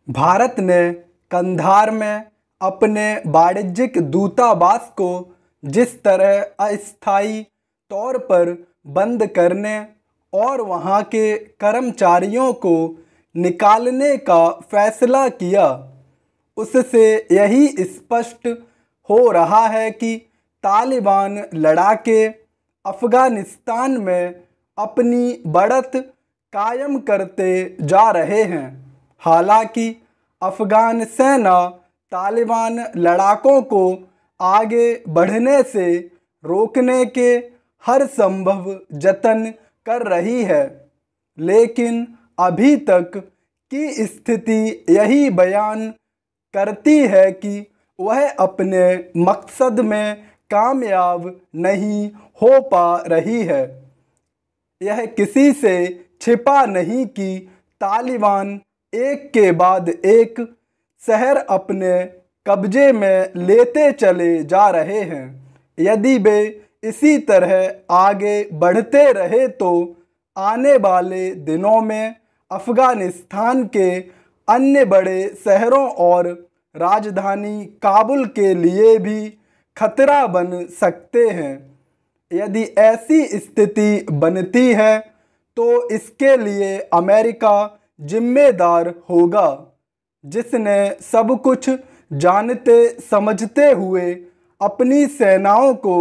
भारत ने कंधार में अपने वाणिज्यिक दूतावास को जिस तरह अस्थायी तौर पर बंद करने और वहां के कर्मचारियों को निकालने का फैसला किया, उससे यही स्पष्ट हो रहा है कि तालिबान लड़ाके अफ़गानिस्तान में अपनी बढ़त कायम करते जा रहे हैं। हालांकि अफ़गान सेना तालिबान लड़ाकों को आगे बढ़ने से रोकने के हर संभव जतन कर रही है, लेकिन अभी तक की स्थिति यही बयान करती है कि वह अपने मकसद में कामयाब नहीं हो पा रही है। यह किसी से छिपा नहीं कि तालिबान एक के बाद एक शहर अपने कब्जे में लेते चले जा रहे हैं। यदि वे इसी तरह आगे बढ़ते रहे तो आने वाले दिनों में अफ़गानिस्तान के अन्य बड़े शहरों और राजधानी काबुल के लिए भी खतरा बन सकते हैं। यदि ऐसी स्थिति बनती है तो इसके लिए अमेरिका जिम्मेदार होगा, जिसने सब कुछ जानते समझते हुए अपनी सेनाओं को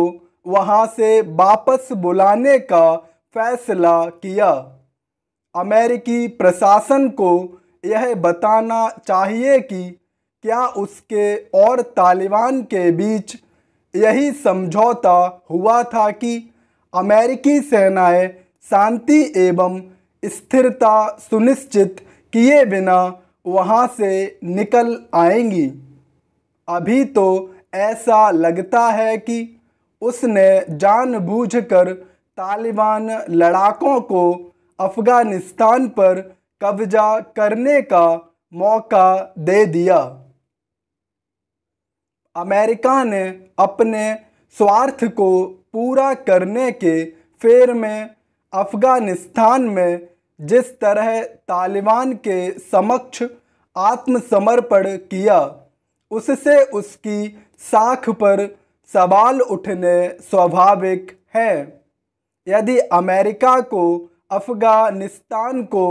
वहां से वापस बुलाने का फैसला किया। अमेरिकी प्रशासन को यह बताना चाहिए कि क्या उसके और तालिबान के बीच यही समझौता हुआ था कि अमेरिकी सेनाएं शांति एवं स्थिरता सुनिश्चित किए बिना वहां से निकल आएंगी। अभी तो ऐसा लगता है कि उसने जानबूझकर तालिबान लड़ाकों को अफ़गानिस्तान पर कब्जा करने का मौका दे दिया। अमेरिका ने अपने स्वार्थ को पूरा करने के फेर में अफ़गानिस्तान में जिस तरह तालिबान के समक्ष आत्मसमर्पण किया, उससे उसकी साख पर सवाल उठने स्वाभाविक है। यदि अमेरिका को अफ़गानिस्तान को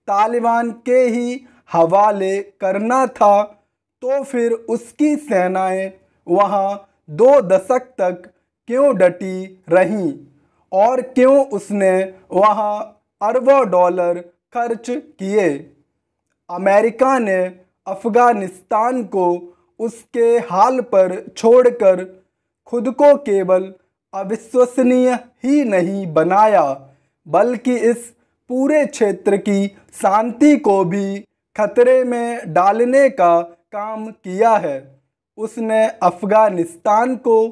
तालिबान के ही हवाले करना था तो फिर उसकी सेनाएं वहां 2 दशक तक क्यों डटी रहीं और क्यों उसने वहां अरबों डॉलर खर्च किए। अमेरिका ने अफ़गानिस्तान को उसके हाल पर छोड़कर खुद को केवल अविश्वसनीय ही नहीं बनाया, बल्कि इस पूरे क्षेत्र की शांति को भी खतरे में डालने का काम किया है। उसने अफ़गानिस्तान को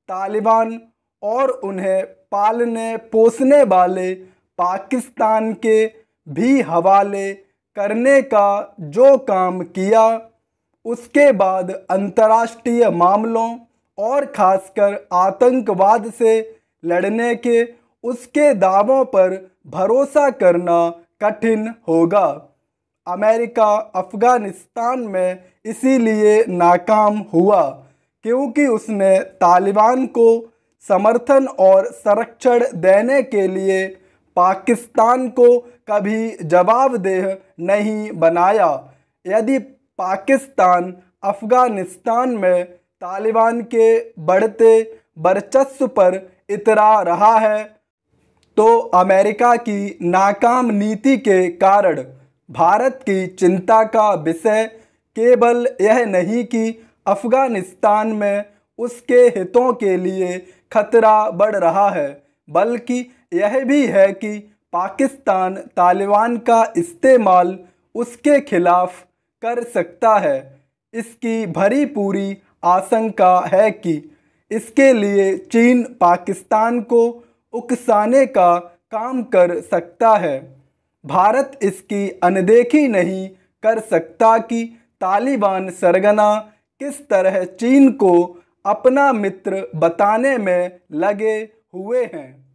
तालिबान और उन्हें पालने पोसने वाले पाकिस्तान के भी हवाले करने का जो काम किया, उसके बाद अंतर्राष्ट्रीय मामलों और खासकर आतंकवाद से लड़ने के उसके दावों पर भरोसा करना कठिन होगा। अमेरिका अफ़गानिस्तान में इसीलिए नाकाम हुआ क्योंकि उसने तालिबान को समर्थन और संरक्षण देने के लिए पाकिस्तान को कभी जवाबदेह नहीं बनाया। यदि पाकिस्तान अफ़गानिस्तान में तालिबान के बढ़ते वर्चस्व पर इतरा रहा है तो अमेरिका की नाकाम नीति के कारण भारत की चिंता का विषय केवल यह नहीं कि अफ़गानिस्तान में उसके हितों के लिए खतरा बढ़ रहा है, बल्कि यह भी है कि पाकिस्तान तालिबान का इस्तेमाल उसके खिलाफ कर सकता है। इसकी भरी पूरी आशंका है कि इसके लिए चीन पाकिस्तान को उकसाने का काम कर सकता है। भारत इसकी अनदेखी नहीं कर सकता कि तालिबान सरगना किस तरह चीन को अपना मित्र बताने में लगे हुए हैं।